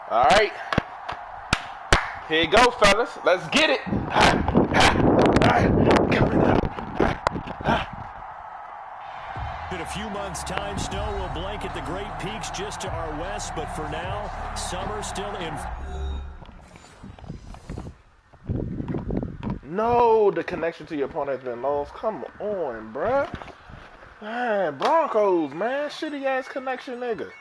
All right. Here you go, fellas. Let's get it. Coming up. In a few months' time, snow will blanket the Great Peaks just to our west, but for now, summer still in. No, the connection to your opponent has been lost. Come on, bruh. Man, Broncos, man. Shitty ass connection, nigga.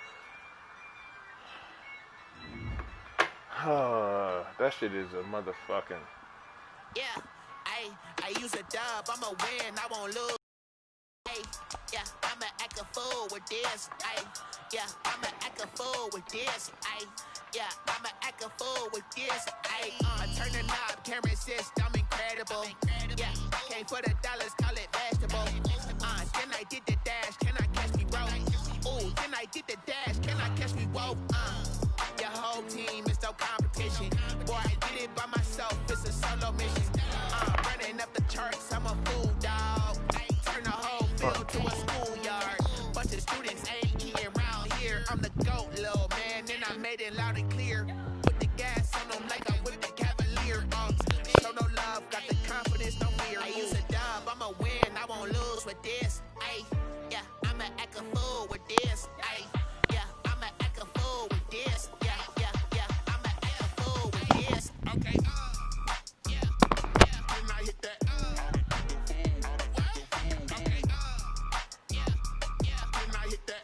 That shit is a motherfucking. Yeah, I use a dub. I'ma win. I won't lose. Yeah, I'ma act a fool with this. Yeah, I'ma act a fool with this. Yeah, I'ma act a fool with this. I turn the knob, camera assist, I'm incredible. Yeah, came for the dollars, call it vegetable. Then I did the dash, can I catch me, bro? Ooh, then I did the dash, can I catch me, whoa? Your whole team is no competition. Boy, I did it by myself, it's a solo mission. Running up the charts, I'm a fool, dog. Turn the whole field to a schoolyard. Bunch of students ain't eating around here. I'm the GOAT, little man, and I made it loud and clear. Put the gas on them like I'm with the Cavalier. Show no love, got the confidence, no fear. I use a dub, I'ma win, I won't lose with this. Yeah, I'ma act a fool with this. Yeah, I'ma act a fool with this. Yeah, I'ma act a fool with this. Okay, yeah, then I hit that. Okay, yeah, then I hit that.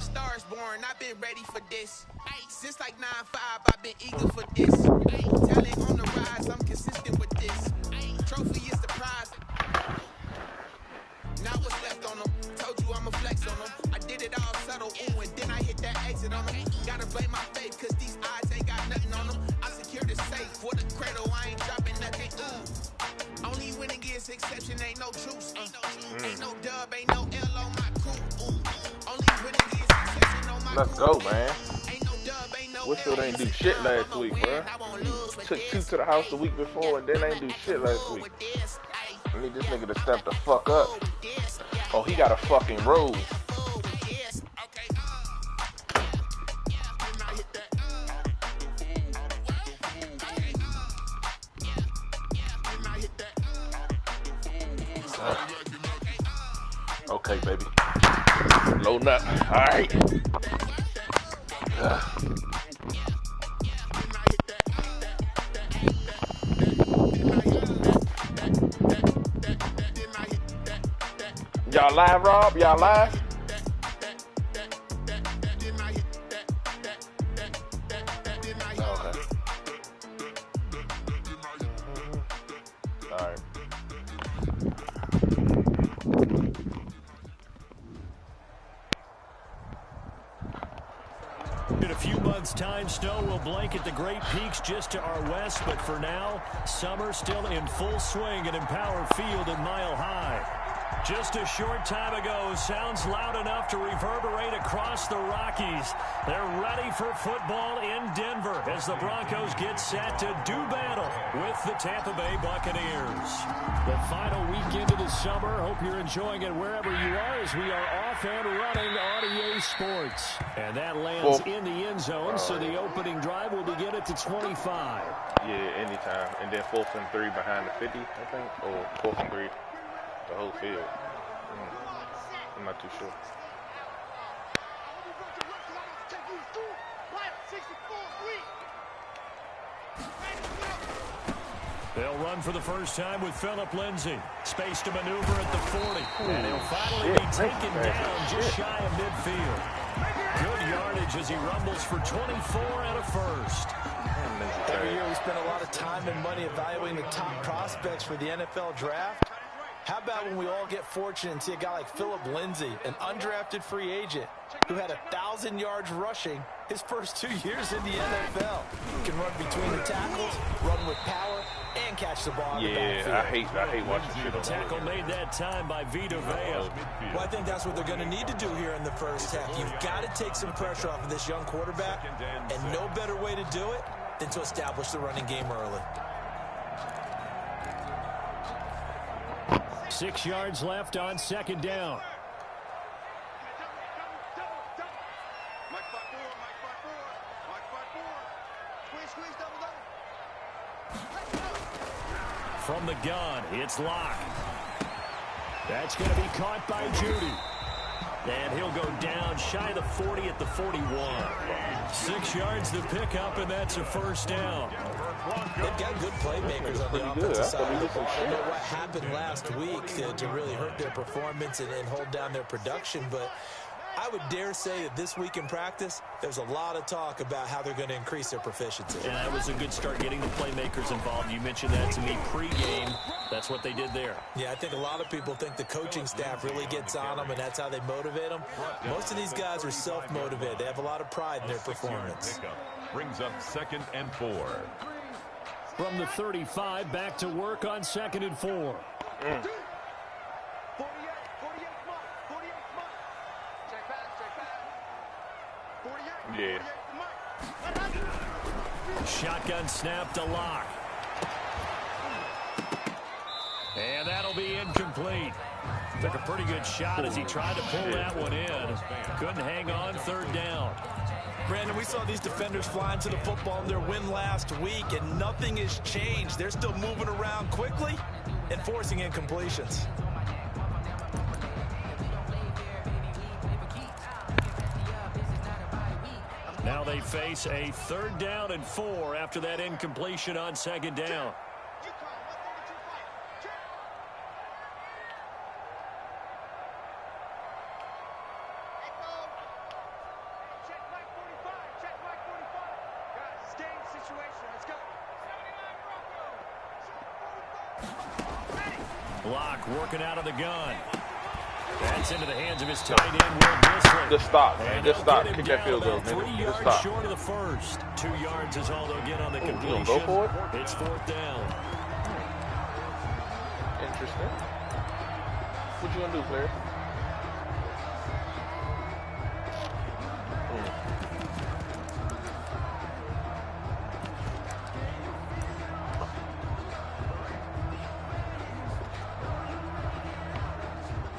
Stars born, I've been ready for this. Since like 9-5, I've been eager for this. Talent on the rise, I'm consistent with this. Trophy is the prize. Now what's left on them? Told you I'ma flex on them. I did it all subtle, ooh, and then I hit that exit on them. Gotta blame my faith, cause these odds ain't got nothing on them. I secured the safe for the cradle, I ain't dropping nothing, ooh. Only winning is exception, ain't no truce. Ain't no dub, ain't no L on my crew. Only winning is exception on my crew. Let's go, man. Ain't no dub, ain't no Whistle ain't do shit last week, bro. Took 2 to the house the week before and then ain't do shit last week. I need this nigga to step the fuck up. Oh, he got a fucking roll. Okay, baby. Loading up. All right. Y'all live, Rob? Y'all live? Okay. All right. In a few months' time, snow will blanket the Great Peaks just to our west, but for now, summer still in full swing at Empower Field at Mile High. Just a short time ago, sounds loud enough to reverberate across the Rockies. They're ready for football in Denver as the Broncos get set to do battle with the Tampa Bay Buccaneers. The final weekend of the summer. Hope you're enjoying it wherever you are as we are off and running on EA Sports. And that lands in the end zone, so the opening drive will begin at the 25. Yeah, anytime. And then 4th and 3 behind the 50, I think. Or 4th and 3. The whole field. I'm not too sure. They'll run for the first time with Phillip Lindsay. Space to maneuver at the 40. And he'll finally be taken down just shy of midfield. Good yardage as he rumbles for 24 and a first. Every year we spend a lot of time and money evaluating the top prospects for the NFL draft. How about when we all get fortunate and see a guy like Phillip Lindsay, an undrafted free agent who had 1,000 yards rushing his first 2 years in the NFL. He can run between the tackles, run with power, and can catch the ball. Yeah, I hate watching shit on Tackle made that time by Vita Vea. Well, I think that's what they're going to need to do here in the first half. You've got to take some pressure off of this young quarterback, and no better way to do it than to establish the running game early. 6 yards left on second down. From the gun, it's Locke. That's going to be caught by Judy. And he'll go down shy of the 40 at the 41. 6 yards to pick up, and that's a first down. They've got good playmakers on the offensive side of the ball. I don't know what happened last week to really hurt their performance and hold down their production, but I would dare say that this week in practice, there's a lot of talk about how they're going to increase their proficiency. And that was a good start getting the playmakers involved. You mentioned that to me pregame. That's what they did there. Yeah, I think a lot of people think the coaching staff really gets on them, and that's how they motivate them. Most of these guys are self-motivated. They have a lot of pride in their performance. Brings up 2nd and 4. From the 35, back to work on 2nd and 4. Yeah. Shotgun snap to Locke. And that'll be incomplete. Took a pretty good shot as he tried to pull that one in. Couldn't hang on, 3rd down. Brandon, we saw these defenders fly into the football in their win last week, and nothing has changed. They're still moving around quickly and forcing incompletions. Now they face a 3rd down and 4 after that incompletion on 2nd down. Locke working out of the gun. That's into the hands of his tight end, Will Disley. Just stop, man. Just stop. Kick that field goal, man. 3 Just yards stop. short of the first. 2 yards is all they'll get on the completion. You gonna go for it? It's 4th down. Interesting. What you gonna do, player?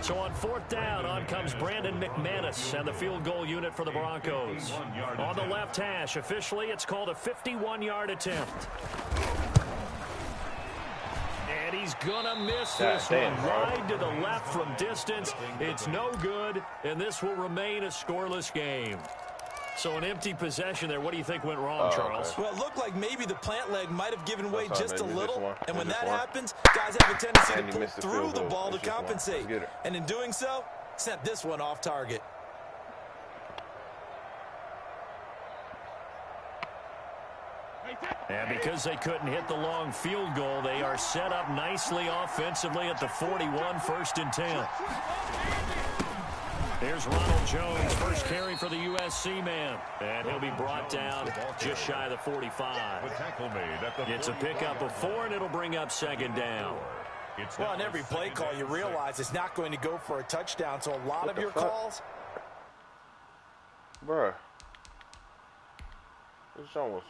So on 4th down, on comes Brandon McManus and the field goal unit for the Broncos. On the left hash, officially, it's called a 51-yard attempt. And he's going to miss this one. Wide to the left from distance. It's no good, and this will remain a scoreless game. So an empty possession there. What do you think went wrong, Charles? Well, it looked like maybe the plant leg might have given way just a little. And when that one. happens, guys have a tendency to pull missed the through field the goal. ball to It's just one. compensate. Get it. And in doing so, sent this one off target. And because they couldn't hit the long field goal, they are set up nicely offensively at the 41, 1st and 10. Here's Ronald Jones, first carry for the USC man. And he'll be brought down just shy of the 45. It's a pickup of 4, and it'll bring up 2nd down. Well, in every play call, you realize it's not going to go for a touchdown, so a lot of your calls. Bruh. It's almost.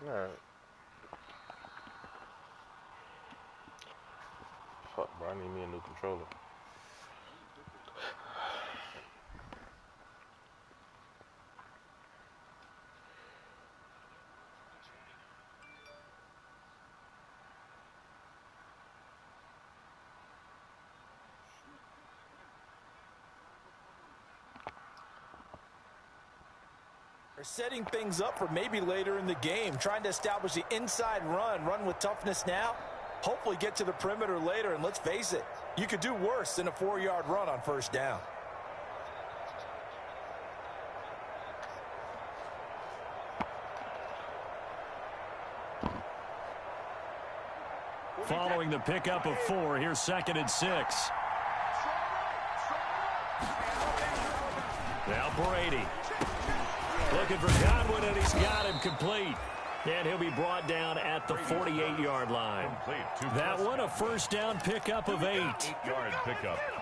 Alright. Fuck, bro. I need me a new controller. They're setting things up for maybe later in the game, trying to establish the inside run with toughness now, hopefully get to the perimeter later, and let's face it, you could do worse than a 4-yard run on 1st down. Following the pickup of 4, here's 2nd and 6. Brady. Looking for Godwin, and he's got him complete. And he'll be brought down at the 48-yard line. That one, a first down pickup of 8.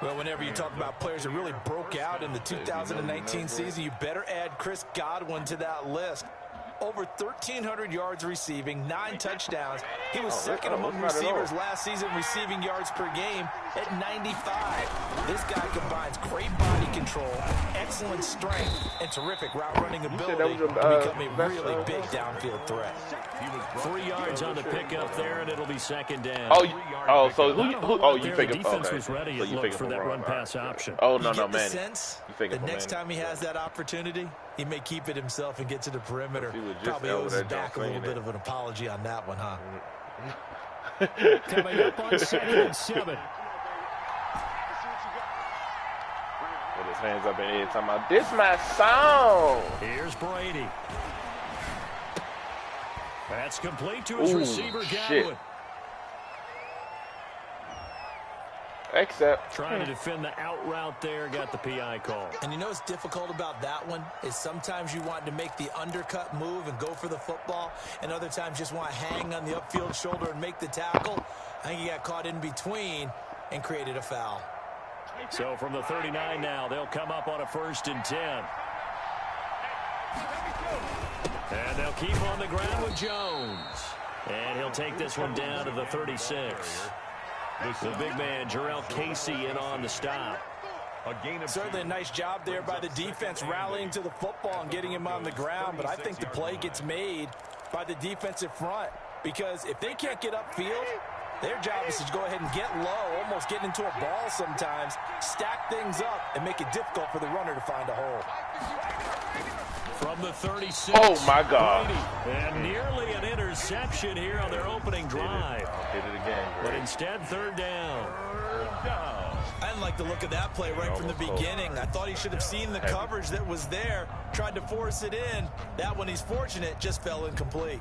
Well, whenever you talk about players that really broke out in the 2019 season, you better add Chris Godwin to that list. Over 1,300 yards receiving, 9 touchdowns. He was second among receivers last season receiving yards per game at 95. This guy combines great body control, excellent strength, and terrific route running ability to become a really big downfield threat. 3 yards on the pickup there, and it'll be second down. So you pick up? Defense was ready. It looked for that run-pass option. Oh, no, you man. Sense the next time he has that opportunity, he may keep it himself and get to the perimeter. Probably owes his back a little bit of an apology on that one, huh? Coming up on 2nd and 7. With his hands up in the air, talking about, this my song. Here's Brady. That's complete to his receiver, Godwin. Except trying to defend the out route there, got the PI call. And you know what's difficult about that one is sometimes you want to make the undercut move and go for the football, and other times just want to hang on the upfield shoulder and make the tackle. I think he got caught in between and created a foul. So from the 39 now, they'll come up on a 1st and 10. And they'll keep on the ground with Jones. And he'll take this one down to the 36. The big man, Jarrell Casey, in on the stop. Certainly a nice job there by the defense rallying to the football and getting him on the ground, but I think the play gets made by the defensive front, because if they can't get upfield, their job is to go ahead and get low, almost get into a ball sometimes, stack things up, and make it difficult for the runner to find a hole. From the 36. Oh, my God. And nearly an interception here on their opening drive. Hit it again, but instead, 3rd down. I didn't like the look of that play right from the beginning. I thought he should have seen the coverage that was there, tried to force it in. That one, he's fortunate, just fell incomplete.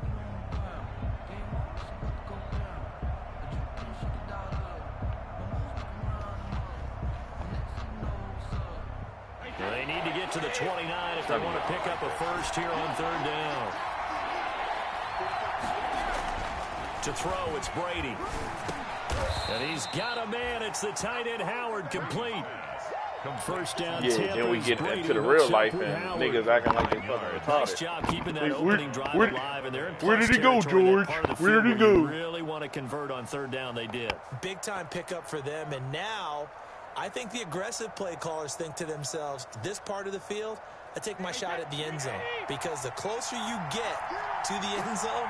They need to get to the 29 if they want to pick up a first here on 3rd down. To throw, it's Brady. And he's got a man. It's the tight end, Howard, complete. First down, yeah, then we get into the real life and niggas acting like they fucking retarded. Nice job keeping that opening drive alive, and they're in where did he go, George? Where did he go? Really want to convert on 3rd down, they did. Big time pickup for them, and now I think the aggressive play callers think to themselves, this part of the field, I take my shot at the end zone, because the closer you get to the end zone,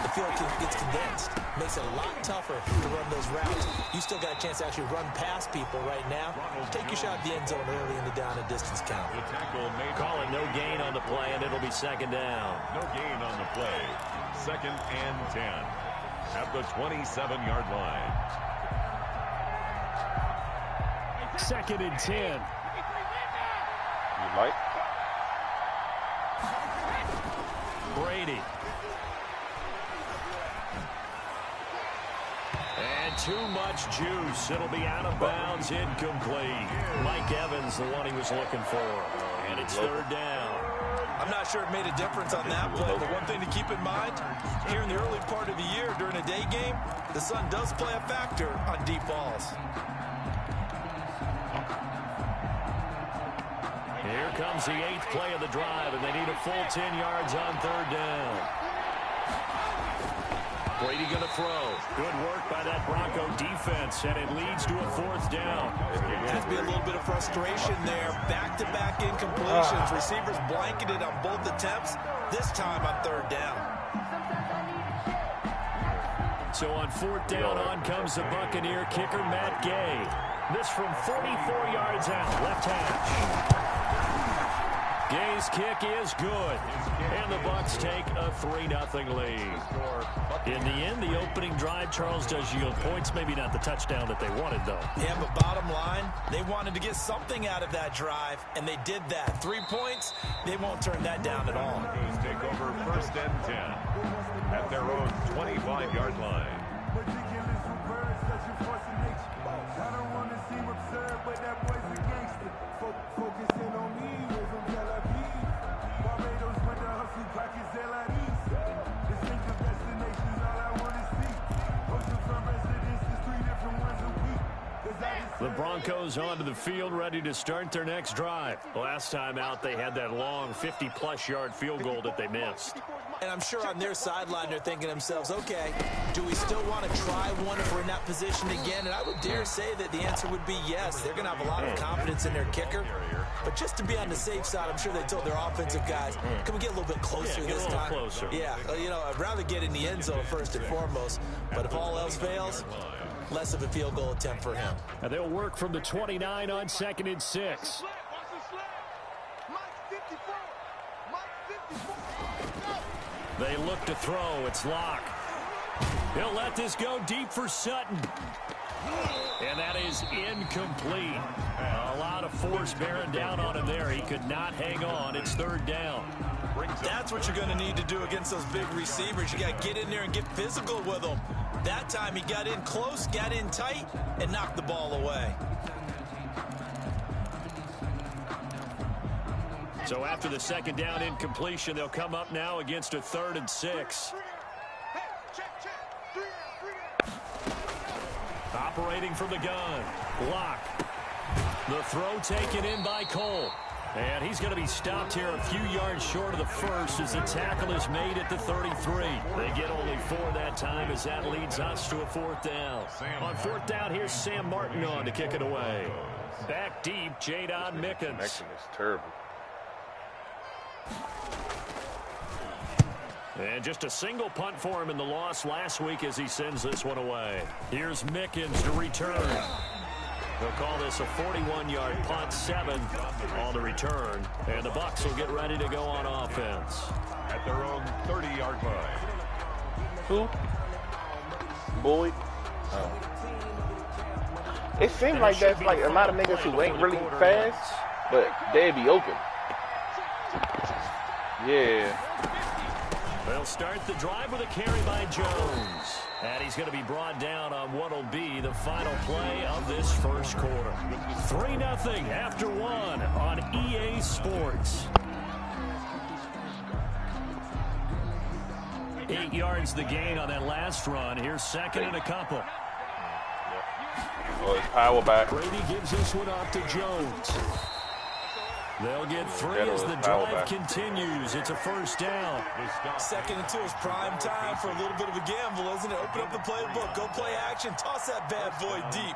the field gets condensed. Makes it a lot tougher to run those routes. You still got a chance to actually run past people right now. Take your shot at the end zone early in the down and distance count. Call it no gain on the play, and it'll be 2nd down. No gain on the play. 2nd and 10 at the 27-yard line. 2nd and 10. You like? Brady. And too much juice. It'll be out of bounds, incomplete. Mike Evans, the one he was looking for. And it's 3rd down. I'm not sure it made a difference on that play, but one thing to keep in mind, here in the early part of the year during a day game, the sun does play a factor on deep balls. Here comes the 8th play of the drive, and they need a full 10 yards on 3rd down. Brady going to throw. Good work by that Bronco defense, and it leads to a 4th down. Has been a little bit of frustration there. Back-to-back incompletions. Receivers blanketed on both attempts, this time on 3rd down. So on 4th down, on comes the Buccaneer kicker, Matt Gay. This from 44 yards out, left hash. Gay's kick is good, and the Bucs take a 3-0 lead. In the end, the opening drive, Charles, does yield points. Maybe not the touchdown that they wanted, though. Yeah, but bottom line, they wanted to get something out of that drive, and they did that. 3 points, they won't turn that down at all. Take over 1st and 10 at their own 25-yard line. The Broncos onto the field, ready to start their next drive. Last time out, they had that long 50-plus yard field goal that they missed. And I'm sure on their sideline, they're thinking to themselves, okay, do we still want to try one if we're in that position again? And I would dare say that the answer would be yes. They're going to have a lot of confidence in their kicker. But just to be on the safe side, I'm sure they told their offensive guys, can we get a little bit closer this time? Closer. Yeah, you know, I'd rather get in the end zone first and foremost. But if all else fails, less of a field goal attempt for him. And they'll work from the 29 on 2nd and 6. They look to throw. It's Locke. He'll let this go deep for Sutton. And that is incomplete. A lot of force bearing down on him there. He could not hang on. It's 3rd down. That's what you're going to need to do against those big receivers. You got to get in there and get physical with them. That time he got in close, got in tight, and knocked the ball away. So after the 2nd down incompletion, they'll come up now against a 3rd and 6. Operating from the gun. Locke. The throw taken in by Cole. And he's going to be stopped here a few yards short of the first as the tackle is made at the 33. They get only 4 that time as that leads us to a 4th down. On 4th down, here's Sam Martin on to kick it away. Back deep, Jadon Mickens. Connection is terrible. And just a single punt for him in the loss last week as he sends this one away. Here's Mickens to return. They'll call this a 41-yard punt, 7 on the return. And the Bucs will get ready to go on offense. At their own 30-yard line. Who? Boyd? Oh. It seems like that's like a lot of niggas who ain't really fast, but they'd be open. Yeah. They'll start the drive with a carry by Jones. And he's going to be brought down on what will be the final play of this first quarter. 3-0 after 1 on EA Sports. 8 yards the gain on that last run. Here's 2nd and a couple. Oh, it's power back. Brady gives this one off to Jones. They'll get 3 as the drive continues. It's a 1st down. 2nd and 2 is prime time for a little bit of a gamble, isn't it? Open up the playbook, go play action, toss that bad boy deep.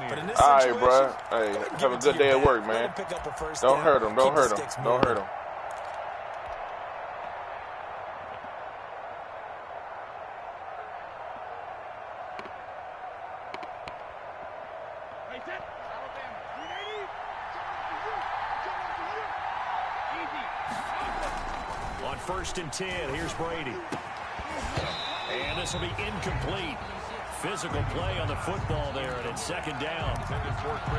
But in this situation, bro. Hey, have a good day at work, man. Don't hurt him. Don't hurt him. Don't hurt him. On 1st and 10, here's Brady. And this will be incomplete. Physical play on the football there, and it's 2nd down.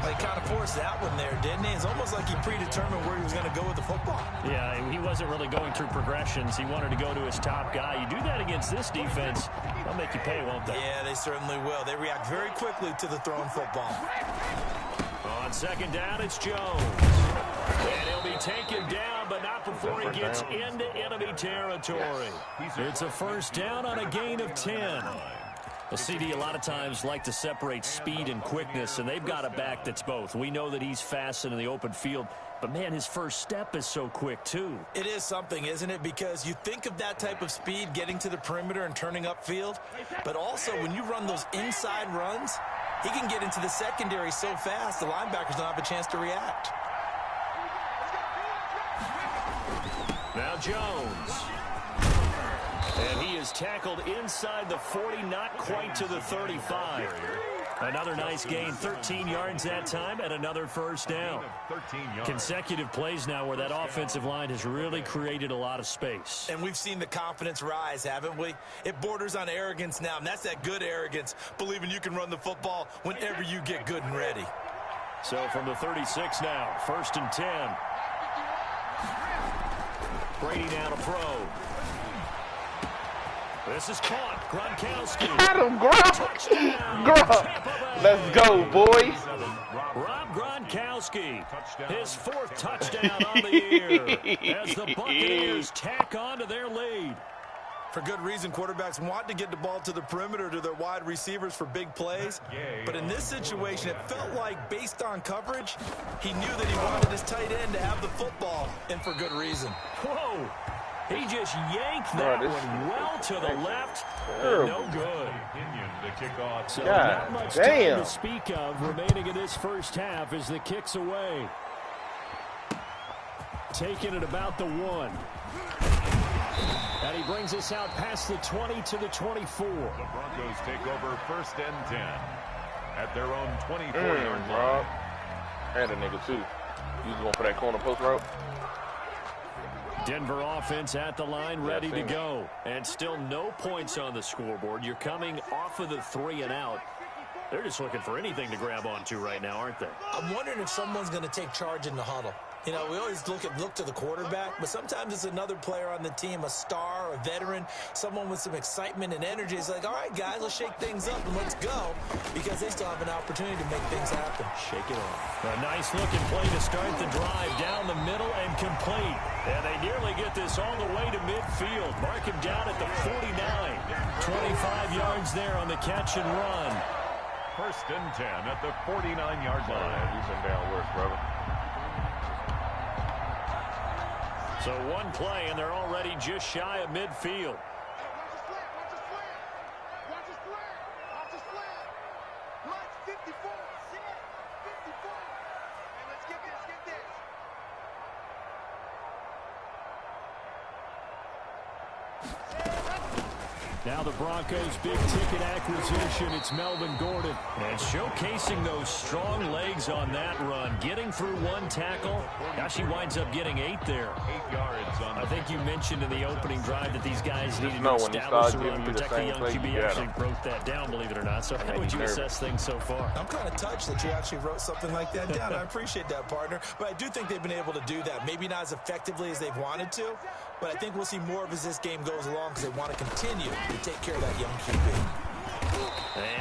They kind of forced that one there, didn't he? It's almost like he predetermined where he was going to go with the football. Yeah, he wasn't really going through progressions. He wanted to go to his top guy. You do that against this defense, they'll make you pay, won't they? Yeah, they certainly will. They react very quickly to the thrown football. On 2nd down, it's Jones. And he'll be taken down, but not before he gets into enemy territory. It's a 1st down on a gain of 10. The CD a lot of times like to separate speed and quickness, and they've got a back that's both. We know that he's fast in the open field, but, man, his first step is so quick, too. It is something, isn't it? Because you think of that type of speed getting to the perimeter and turning upfield, but also when you run those inside runs, he can get into the secondary so fast the linebackers don't have a chance to react. Now Jones. And he is tackled inside the 40, not quite to the 35. Another nice gain, 13 yards that time, and another 1st down. Consecutive plays now where that offensive line has really created a lot of space. And we've seen the confidence rise, haven't we? It borders on arrogance now, and that's that good arrogance, believing you can run the football whenever you get good and ready. So from the 36 now, 1st and 10. Brady now to throw. This is caught. Gronkowski. Got him, Gronk. Let's go, boys. Rob Gronkowski, his 4th touchdown on the year as the Buccaneers tack on to their lead. For good reason, quarterbacks want to get the ball to the perimeter to their wide receivers for big plays. But in this situation, it felt like, based on coverage, he knew that he wanted his tight end to have the football, and for good reason. Whoa! He just yanked that one well to the left. No good. So not much time to speak of remaining in this first half as the kick's away. Taking it about the 1. And he brings us out past the 20 to the 24. The Broncos take over 1st and 10 at their own 24-yard line. And a nigga, too. You going for that corner post route? Denver offense at the line, ready to go. And still no points on the scoreboard. You're coming off of the 3 and out. They're just looking for anything to grab onto right now, aren't they? I'm wondering if someone's going to take charge in the huddle. You know, we always look to the quarterback, but sometimes it's another player on the team, a star, a veteran, someone with some excitement and energy. It's like, all right, guys, let's shake things up and let's go, because they still have an opportunity to make things happen. Shake it off. A nice-looking play to start the drive down the middle and complete. And they nearly get this all the way to midfield. Mark him down at the 49. 25 yards there on the catch and run. 1st and 10 at the 49-yard line. He's been down worse, brother. So 1 play, and they're already just shy of midfield. Now the Broncos' big-ticket acquisition, it's Melvin Gordon. And showcasing those strong legs on that run. Getting through 1 tackle. Gosh, he winds up getting 8 there. 8 yards on I think you mentioned in the opening drive that these guys needed to establish the run, protect the young QB. Actually broke that down, believe it or not. So how would you assess things so far? I'm kind of touched that you actually wrote something like that down. I appreciate that, partner. But I do think they've been able to do that. Maybe not as effectively as they've wanted to, but I think we'll see more of as this game goes along because they want to continue to take care of that young QB.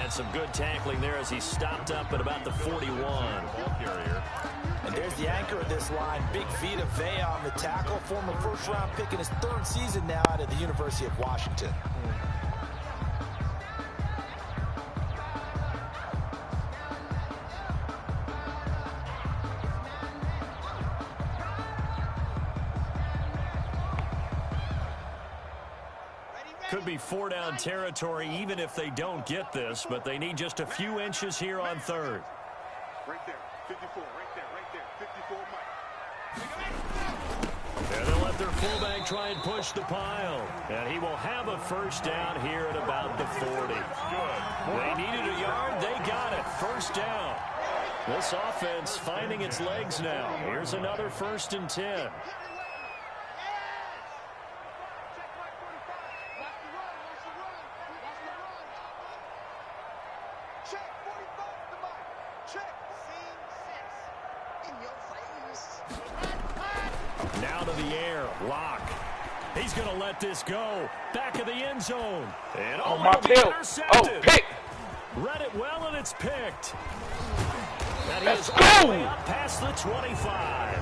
And some good tackling there as he stopped up at about the 41. ball carrier. And there's the anchor of this line, Big Vita Vea on the tackle, former 1st-round pick in his 3rd season now out of the University of Washington. Could be 4-down territory even if they don't get this, but they need just a few inches here on 3rd. Right there, 54, right there, 54, Mike. And they'll let their fullback try and push the pile. And he will have a 1st down here at about the 40. They needed a yard, they got it. 1st down. This offense finding its legs now. Here's another 1st and 10. Now to the air, Lock. He's going to let this go. Back of the end zone. And my tail. Oh, pick. Read it well, and it's picked. And Let's he is all the way go. up past the 25.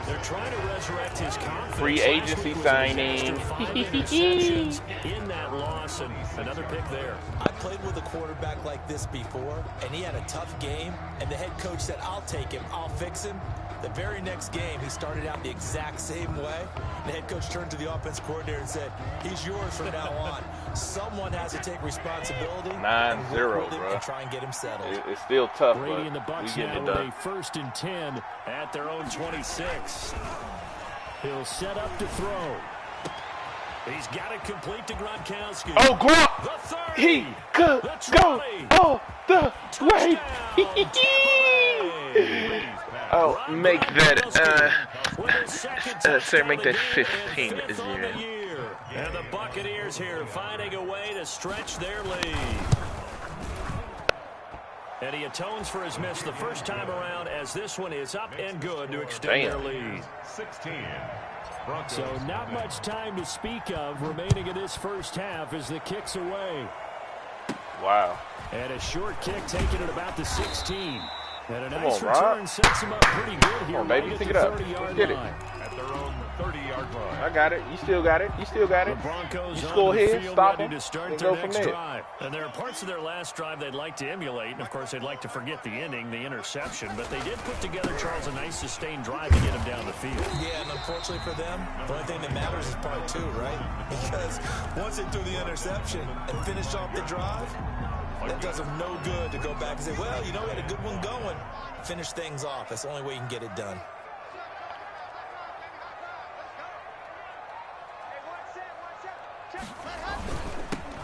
They're trying to resurrect his confidence. Free agency signing. 5 interceptions in that loss, and another pick there. I played with a quarterback like this before, and he had a tough game, and the head coach said, I'll take him, I'll fix him. The very next game, he started out the exact same way. The head coach turned to the offense coordinator and said, he's yours from now on. Someone has to take responsibility 9-0, bro. and try and get him settled. It's still tough, Brady and the but we Bucs getting now it with done. a 1st and 10 at their own 26. He'll set up to throw. He's got it complete to Gronkowski. Oh, Gronk! The 30, He could the go 20, all the way. Oh, make that, sir, make that 15 a 0. And the Buccaneers here finding a way to stretch their lead. And he atones for his miss the first time around as this one is up and good to extend their lead. 16. So not much time to speak of remaining in this first half as the kick's away. Wow. And a short kick taken at about the 16. And a Come nice on, return Rob. sets him up pretty good here. Come on, baby. Right Pick at it the up. 30-yard Get it. line. At their own 30-yard line. I got it. You still got it. You still got The it. Broncos You on score the here, field stop ready them, to start and their go from next there. drive. And there are parts of their last drive they'd like to emulate. And, of course, they'd like to forget the ending, the interception. But they did put together, Charles, a nice sustained drive to get him down the field. Yeah, and unfortunately for them, the only thing that matters is part two, right? Because once they threw the interception and finished off the drive, that does them no good to go back and say, well, you know, we had a good one going. Finish things off. That's the only way you can get it done.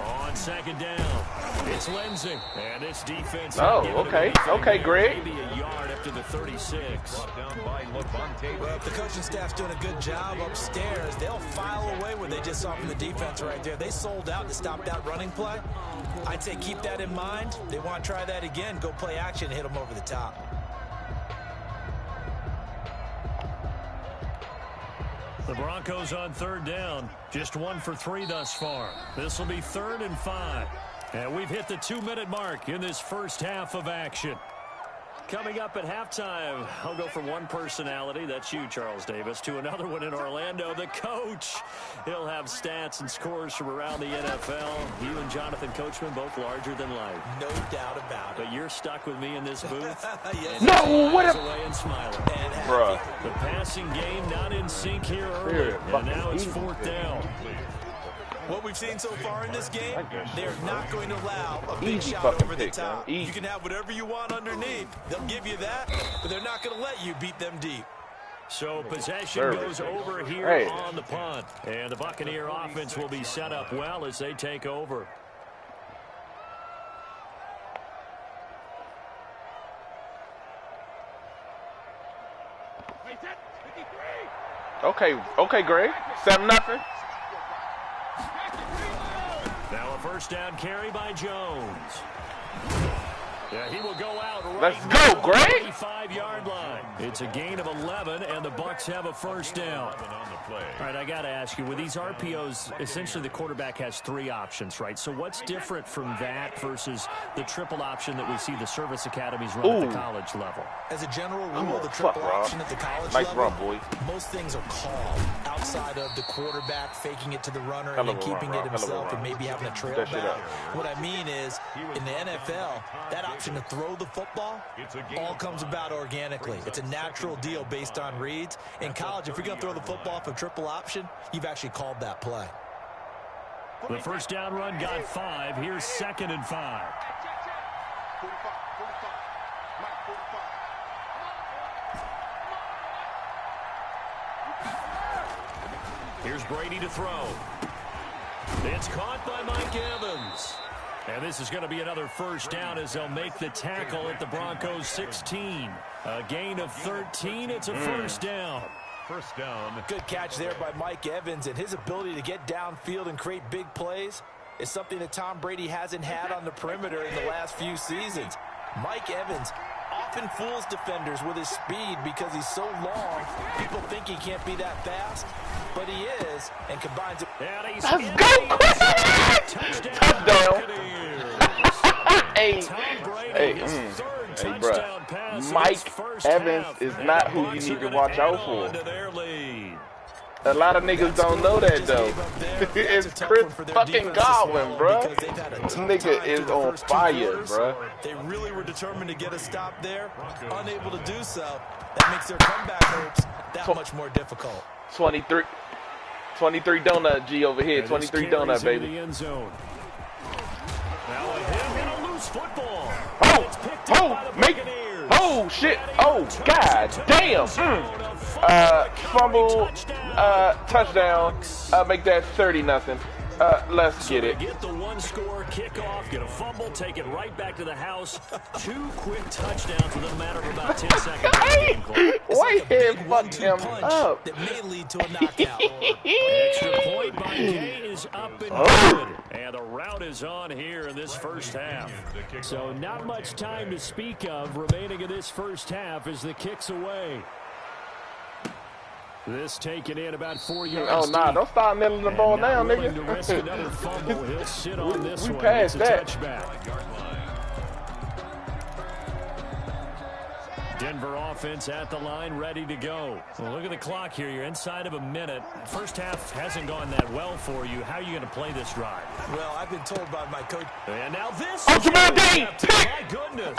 On second down, it's Lindsey. And this defense. Oh, okay. Okay, Greg. Maybe a yard after the 36. Brought down by Levante. Well, if the coaching staff's doing a good job upstairs, they'll file away what they just saw from the defense right there. They sold out to stop that running play. I'd say keep that in mind. They want to try that again. Go play action and hit them over the top. The Broncos on third down. Just 1 for 3 thus far. This will be 3rd and 5. And we've hit the 2-minute mark in this first half of action. Coming up at halftime, I'll go from one personality, that's you, Charles Davis, to another one in Orlando, the coach. He'll have stats and scores from around the NFL. You and Jonathan Coachman, both larger than life. No doubt about it. But you're stuck with me in this booth. Yes. No, what a... Away and smiling. Bruh. The passing game not in sync here early, and now it's 4th down. What we've seen so far in this game, they're not going to allow a big Easy shot fucking over the pick, top. man. Easy. You can have whatever you want underneath. They'll give you that, but they're not going to let you beat them deep. So possession goes over here on the punt. And the Buccaneer offense will be set up well as they take over. Okay, Greg. 7-0. Now a first down carry by Jones. Yeah, he will go out right Let's go, Greg. 35-yard line. It's a gain of 11, and the Bucs have a first down. All right, I got to ask you, with these RPOs, essentially the quarterback has 3 options, right? So what's different from that versus the triple option that we see the service academies run at the college level? As a general rule, the triple option at the college level, run, boy. most things are called outside of the quarterback faking it to the runner and then keeping it himself and maybe having a trail back. What I mean is, in the NFL, that option to throw the football all comes about organically. It's a natural deal based on reads. In college, if you're going to throw the football for triple option, you've actually called that play. The first down run got 5. Here's 2nd and 5. Here's Brady to throw. It's caught by Mike Evans. And this is going to be another first down as they'll make the tackle at the Broncos 16. A gain of 13. It's a first down. First down. Good catch there by Mike Evans, and his ability to get downfield and create big plays is something that Tom Brady hasn't had on the perimeter in the last few seasons. Mike Evans often fools defenders with his speed because he's so long. People think he can't be that fast, but he is, and combines it. Let's go, touchdown. Hey, bro. Mike Evans is not who you need to watch out for. A lot of niggas don't know that, though. It's Chris fucking Godwin, bro. This nigga is on fire, bro. They really were determined to get a stop there. Unable to do so. That makes their comeback hopes that much more difficult. 23 donut G over here. 23 donut, baby. Now a hit and a loose football. Oh, shit. Oh, god damn. Fumble, touchdown. Make that 30-0. Let's get it. Get the one-score kickoff, get a fumble, take it right back to the house. 2 quick touchdowns within a matter of about 10 seconds. Whitehead fucked him up. That may lead to a knockout. Extra point by Gay is up and good. And the route is on here in this first half. So not much time to speak of remaining in this first half as the kick's away. This taken in about 4 yards. Oh, nah, don't start kneeling the ball down, nigga. To risk another fumble. He'll sit on this we one. passed It's a that. touchback. Denver offense at the line, ready to go. Well, look at the clock here. You're inside of a minute. First half hasn't gone that well for you. How are you going to play this drive? Well, I've been told by my coach. And now this. Oh, Jamal Dean! My goodness.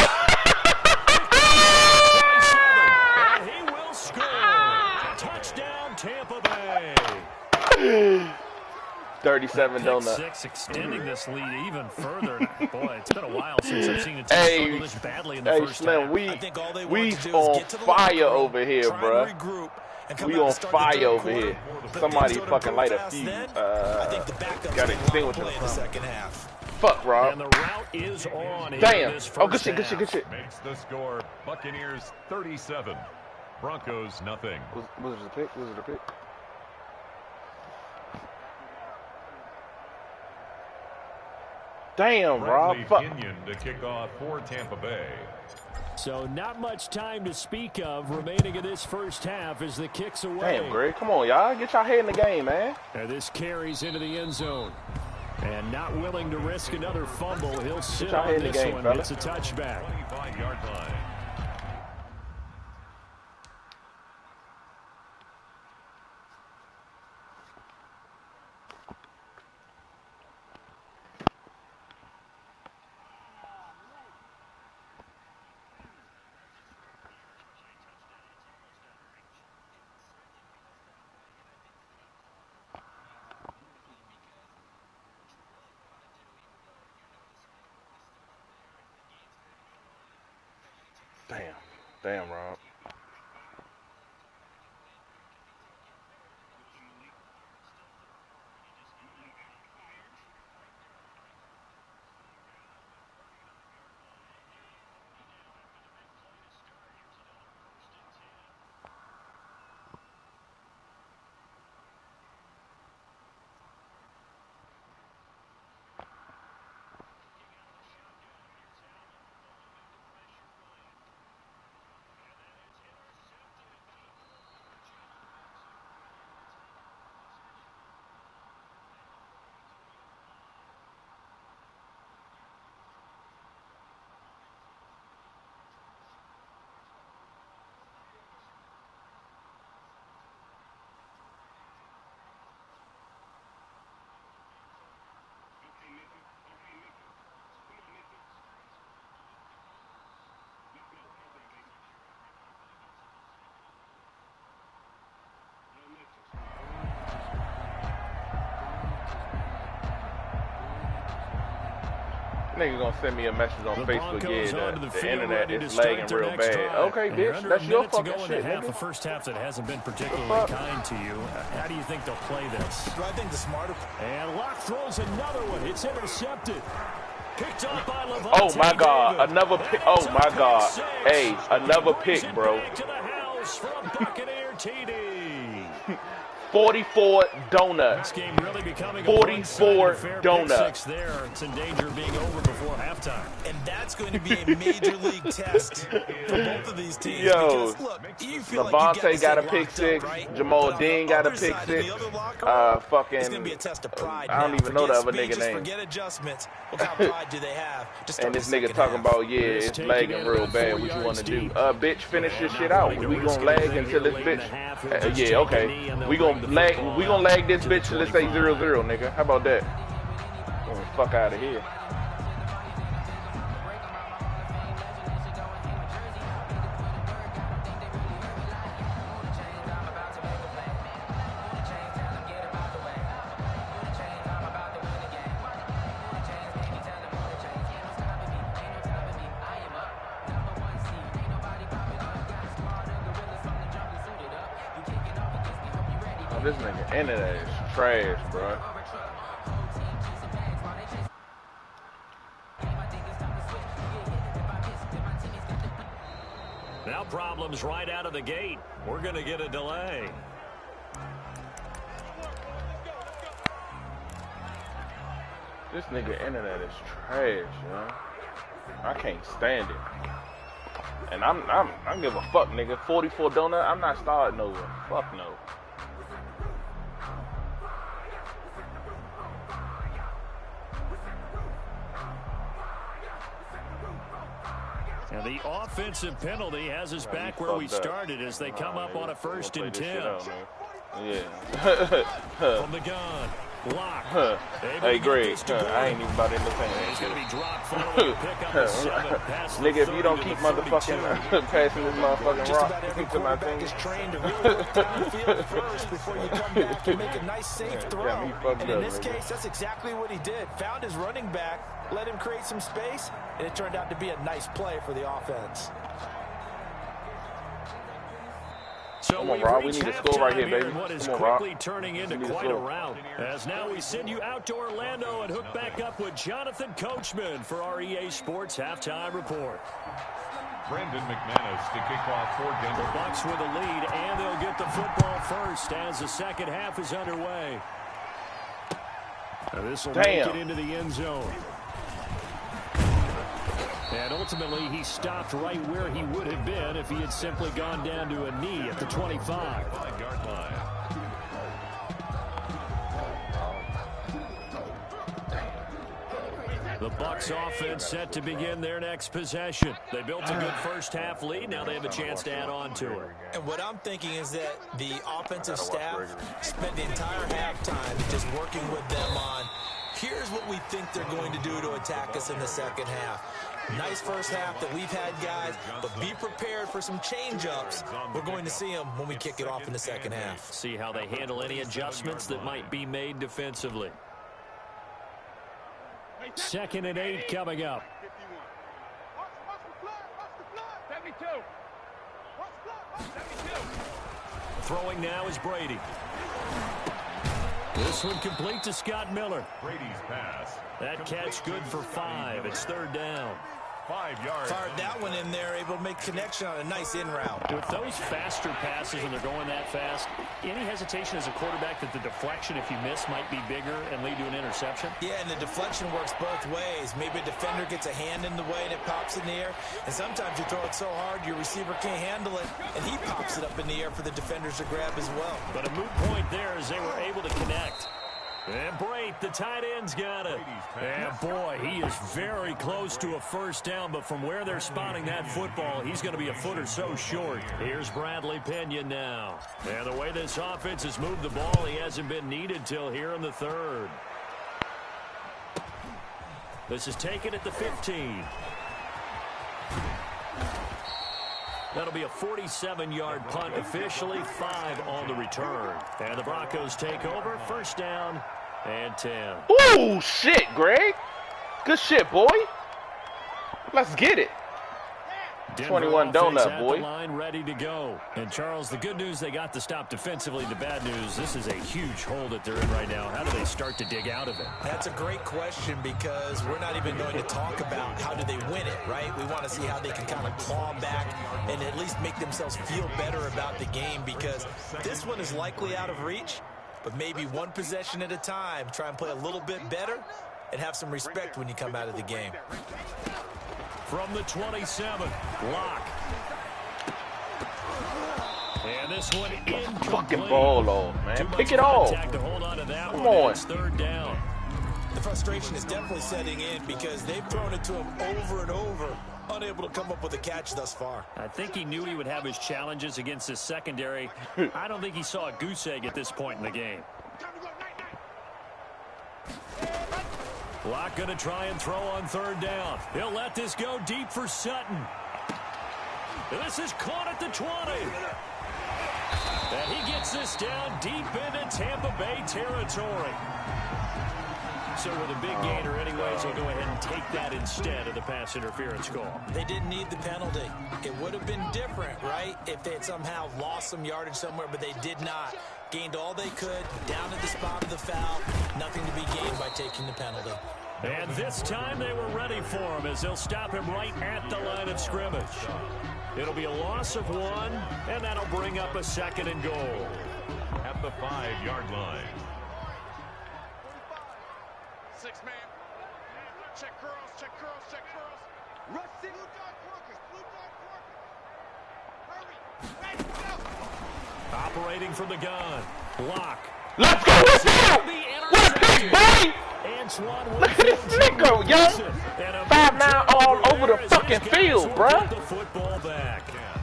And he will score. Touchdown, Tampa Bay. 37 donut. 6 extending this lead even further. Boy, it's been a while since I've seen a team struggle this badly in the first Slim, half. we on fire over here, bro. We on fire over here. Somebody fucking light a few. Got to extinguish it. Fuck, Rob. And the route is on. Damn. Oh, good shit, good shit, good shit. Makes the score Buccaneers 37, Broncos nothing. Was it a pick? Was it a pick? Damn, Rob. Fuck. To kick off for Tampa Bay. So not much time to speak of remaining in this first half as the kick's away. Damn, Greg. Come on, y'all. Get y'all head in the game, man. And this carries into the end zone. And not willing to risk another fumble. He'll sit on this game, one. Fella. It's a touchback. 25-yard line. Damn, Rob. Nigga gonna send me a message on Facebook. Yeah, the internet is lagging real bad. Okay, bitch, that's your fucking shit, nigga. The first half that hasn't been particularly kind to you. How do you think they'll play this? Well, I think the smarter. And Locke throws another one. It's intercepted. Picked up by Levante. Oh my God, another pick. Oh my God, hey, another pick, bro. To the house from Buccaneer TD. 44 donuts. This game really becoming 44 donuts. There, it's in danger of being over before halftime. And that's going to be a major league test for both of these teams. Yo, because, look, you feel Levante like you got a pick six. right? Jamal Dean got a pick six. Fucking, it's going to be a test of pride. I don't even know the other nigga name. Forget adjustments. What kind of pride do they have? And this nigga talking about, yeah, it's lagging real bad. What you want to do? Bitch, finish this shit out. We gonna lag until this bitch. Yeah, okay. We gonna lag this bitch till it say 0-0, nigga. How about that? Get the fuck out of here. This nigga internet is trash, bro. Now problems right out of the gate. We're going to get a delay. This nigga internet is trash, yo. I can't stand it. And I don't give a fuck, nigga. 44 donut, I'm not starting over. Fuck no. And the offensive penalty has us back where we started as they come up on a 1st and 10. Yeah. From the gun. Block. Hey, Greg, I ain't even about in the paint. He's going to be dropped following a pickup of 7 past the Nigga, if you don't keep motherfucking passing this motherfucking rock to my team. Is trained to really look downfield first before you come back and make a nice safe throw. And in this case, that's exactly what he did. Found his running back, let him create some space, and it turned out to be a nice play for the offense. So come on, Rob. We need to score right here, baby. What is come on, quickly Rob. turning into quite a rout. As now we send you out to Orlando and hook back up with Jonathan Coachman for our EA Sports Halftime Report. Brandon McManus to kick off for Denver. The Bucs with a lead, and they'll get the football first as the second half is underway. This will make it into the end zone. And ultimately, he stopped right where he would have been if he had simply gone down to a knee at the 25. 5-yard line. The Bucs offense set to begin their next possession. They built a good first-half lead. Now they have a chance to add on to it. And what I'm thinking is that the offensive staff spent the entire halftime just working with them on, here's what we think they're going to do to attack us in the second half. Nice first half that we've had, guys, but be prepared for some change-ups. We're going to see them when we kick it off in the second half. See how they handle any adjustments that might be made defensively. 2nd and 8 coming up. Throwing now is Brady. This one complete to Scott Miller. Brady's pass. That catch good for 5. It's 3rd down. 5 yards. Fired that one in there, able to make connection on a nice in route. With those faster passes and they're going that fast, any hesitation as a quarterback that the deflection, if you miss, might be bigger and lead to an interception? Yeah, and the deflection works both ways. Maybe a defender gets a hand in the way and it pops in the air. And sometimes you throw it so hard your receiver can't handle it, and he pops it up in the air for the defenders to grab as well. But a moot point there as they were able to connect. And Brate, the tight end's got it. And boy, he is very close to a first down, but from where they're spotting that football, he's going to be a foot or so short. Here's Bradley Pinion now. And the way this offense has moved the ball, he hasn't been needed till here in the 3rd. This is taken at the 15. That'll be a 47-yard punt, officially 5 on the return. And the Broncos take over, 1st down and 10. Ooh, shit, Greg. Good shit, boy. Let's get it. 21 donut, boy. The line ready to go. And Charles, the good news, they got the stop defensively. The bad news, this is a huge hole that they're in right now. How do they start to dig out of it? That's a great question, because we're not even going to talk about how do they win it, right? We want to see how they can kind of claw back and at least make themselves feel better about the game, because this one is likely out of reach, but maybe one possession at a time. Try and play a little bit better and have some respect when you come out of the game. From the 27, Lock. And this one incomplete. Fucking ball off, man. Pick it off. Come on. It's 3rd down. The frustration is definitely setting in because they've thrown it to him over and over, unable to come up with a catch thus far. I think he knew he would have his challenges against his secondary. I don't think he saw a goose egg at this point in the game. Locke going to try and throw on 3rd down. He'll let this go deep for Sutton. This is caught at the 20. And he gets this down deep into Tampa Bay territory. So with a big gainer anyways, he'll go ahead and take that instead of the pass interference call. They didn't need the penalty. It would have been different, right, if they had somehow lost some yardage somewhere, but they did not. Gained all they could, down at the spot of the foul. Nothing to be gained by taking the penalty. And this time they were ready for him as they'll stop him right at the line of scrimmage. It'll be a loss of 1, and that'll bring up a 2nd and goal. At the 5-yard line. 6 man. Check curls, check curls, check curls. Rush it. Blue dog workers, blue dog workers. Hurry. Go. Operating from the gun. Block. Let's go. Let's go. What a pick, boy. Look at this nigga, young. 5'9" all over the fucking fucking field, bruh.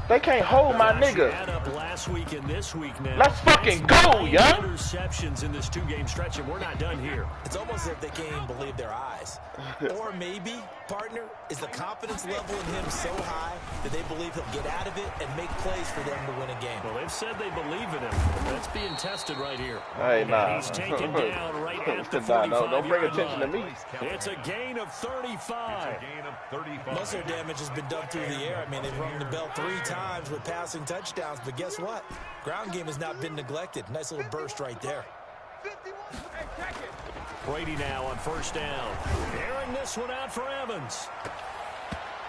They can't hold my nigga. Last week and this week now. Let's fucking go, yeah. Interceptions in this two-game stretch, and we're not done here. It's almost as if they can't even believe their eyes. Or maybe, partner, is the confidence level in him so high that they believe he'll get out of it and make plays for them to win a game. Well, they've said they believe in him. That's being tested right here. Hey, nah. He's taken down right at the 45-yard nah, don't bring attention line. to me. It's a gain of 35. Most of their damage has been done through the air. I mean, they've rung the bell 3 times with passing touchdowns, but guess what? Ground game has not been neglected. Nice little burst right there. Brady now on first down. Airing this one out for Evans.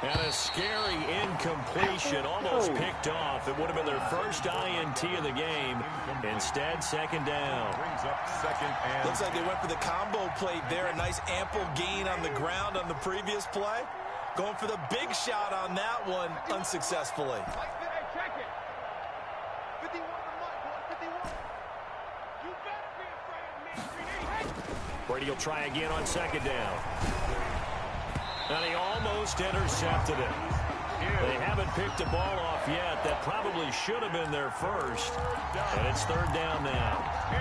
And a scary incompletion, almost picked off. It would have been their first INT of the game. Instead, second down. Brings up second and... Looks like they went for the combo play there. A nice ample gain on the ground on the previous play. Going for the big shot on that one unsuccessfully. Brady will try again on second down. And he almost intercepted it. They haven't picked a ball off yet. That probably should have been their first. And it's third down now. 10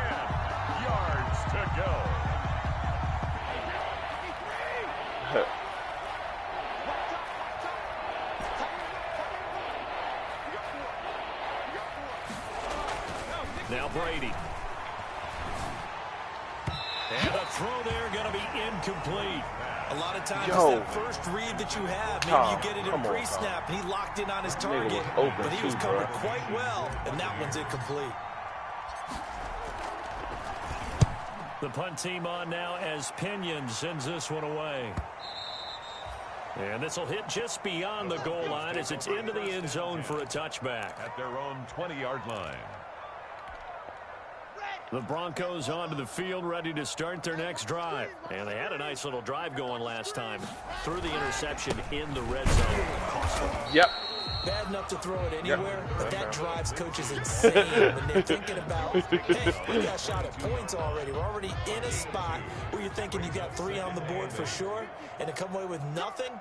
yards to go. Now Brady. And the throw there going to be incomplete. A lot of times it's that first read that you have. Maybe you get it in pre-snap, and he locked in on his target. But he was covered quite well, and that one's incomplete. The punt team on now as Pinion sends this one away. And this will hit just beyond the goal line as it's into the end zone for a touchback. At their own 20-yard line. The Broncos onto the field, ready to start their next drive. And they had a nice little drive going last time. Threw the interception in the red zone. Costly. Yep. Bad enough to throw it anywhere, but that drives coaches insane when they're thinking about, hey, we got a shot at points already. We're already in a spot where you're thinking you got 3 on the board for sure, and to come away with nothing,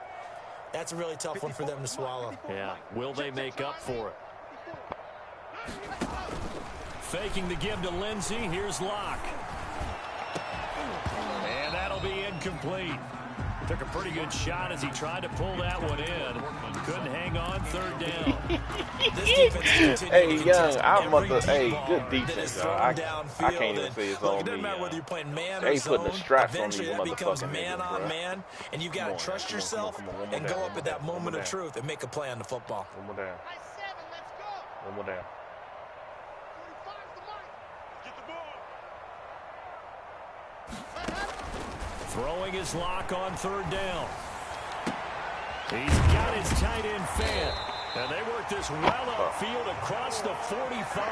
that's a really tough one for them to swallow. Yeah, will they make up for it? Faking the give to Lindsey. Here's Locke. And that'll be incomplete. Took a pretty good shot as he tried to pull that one in. Couldn't hang on third down. Hey, Young, I'm about to, hey, good defense, y'all. I can't even say it's on me. It doesn't matter whether you're playing man or They zone. putting the straps on Eventually, these that becomes motherfucking man niggas, on bro. man, and you got to trust yourself and go up at that moment of truth and make a play on the football. One more down. One more down. Throwing his Lock on third down. He's got his tight end fan. And they work this well upfield across the 45.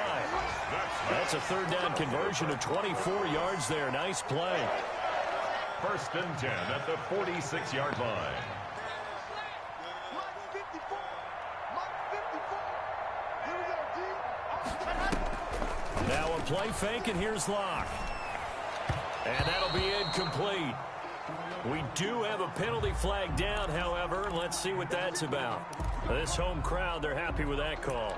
That's a third down conversion of 24 yards there. Nice play. First and 10 at the 46-yard line. Now a play fake, and here's Locke. And that'll be incomplete. We do have a penalty flag down, however. Let's see what that's about. This home crowd, they're happy with that call.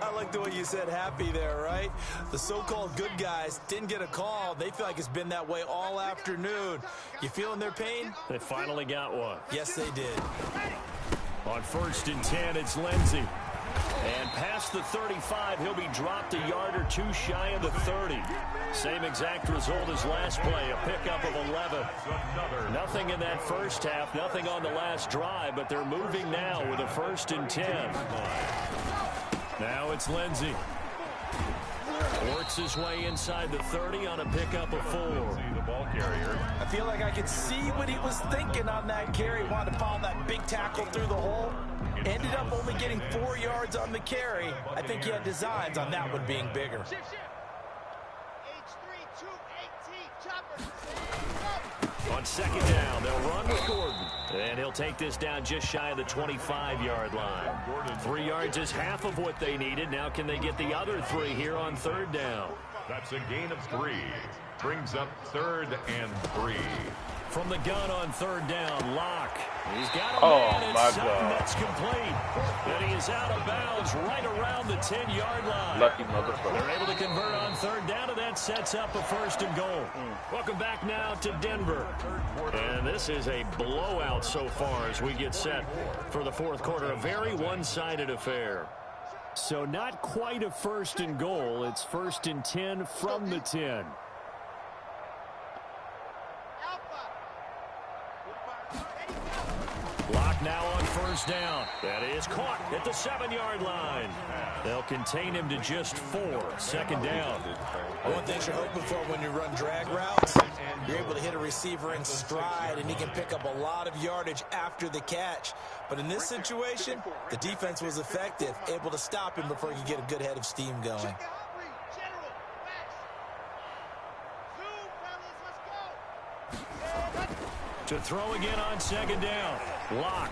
I like the way you said happy there, right? The so-called good guys didn't get a call. They feel like it's been that way all afternoon. You feeling their pain? They finally got one. Yes, they did. On first and 10, it's Lindsey. And past the 35, he'll be dropped a yard or 2 shy of the 30. Same exact result as last play, a pickup of 11. Nothing in that first half, nothing on the last drive, but they're moving now with a first and 10. Now it's Lindsey. Works his way inside the 30 on a pickup of 4. I feel like I could see what he was thinking on that carry. Wanted to follow that big tackle through the hole. Ended up only getting 4 yards on the carry. I think he had designs on that one being bigger. On second down, they'll run with Gordon. And he'll take this down just shy of the 25-yard line. 3 yards is half of what they needed. Now can they get the other 3 here on third down? That's a gain of 3. Brings up third and 3. From the gun on third down, Locke. He's got a Oh, man, my and God. that's complete. And he is out of bounds right around the 10-yard line. Lucky motherfucker. They're able to convert on third down, and that sets up a 1st and goal. Welcome back now to Denver. And this is a blowout so far as we get set for the 4th quarter. A very one-sided affair. So not quite a 1st and goal. It's 1st and 10 from the 10. Block now on 1st down. That is caught at the 7-yard line. They'll contain him to just 4. 2nd down. One thing you're hoping for when you run drag routes, you're able to hit a receiver in stride, and he can pick up a lot of yardage after the catch. But in this situation, the defense was effective, able to stop him before he could get a good head of steam going. To throw again on 2nd down. Lock.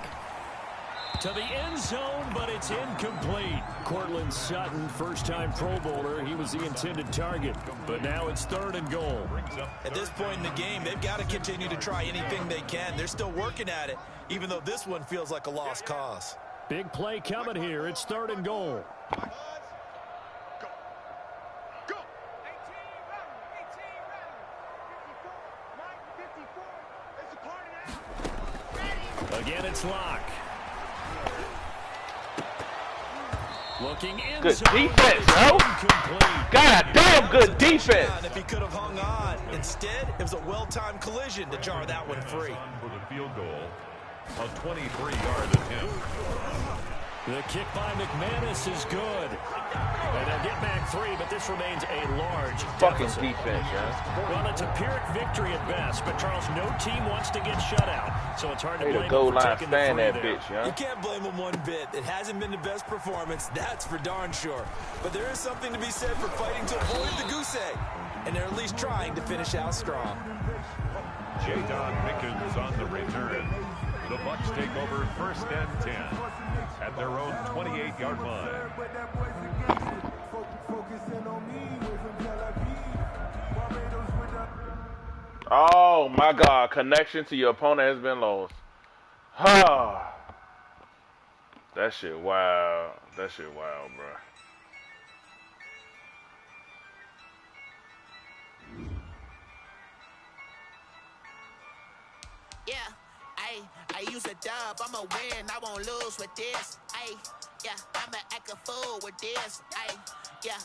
To the end zone, but it's incomplete. Cortland Sutton, first-time Pro Bowler. He was the intended target. But now it's 3rd and goal. At this point in the game, they've got to continue to try anything they can. They're still working at it, even though this one feels like a lost cause. Big play coming here. It's 3rd and goal. Again, it's Lock. Looking in. Good defense, bro. God damn, good defense. If he could have hung on. Instead, it was a well-timed collision to jar that one free. For the field goal, a 23-yard attempt. The kick by McManus is good. And they'll get back 3, but this remains a large Fucking deficit. defense, man. Well, it's a Pyrrhic victory at best, but Charles, no team wants to get shut out, so it's hard to Hey, blame the goal them for line taking the stand 3 that there. bitch, yeah. You can't blame him one bit. It hasn't been the best performance, that's for darn sure. But there is something to be said for fighting to avoid the goose egg. And they're at least trying to finish out strong. J-Don Mickens on the return. The Bucs take over 1st and 10 at their own 28-yard line. Oh, my God. Connection to your opponent has been lost. That shit wild. That shit wild, bro. Yeah, I use a dub, I'ma win, I won't lose with this. Yeah, I'ma act a fool with this. Yeah,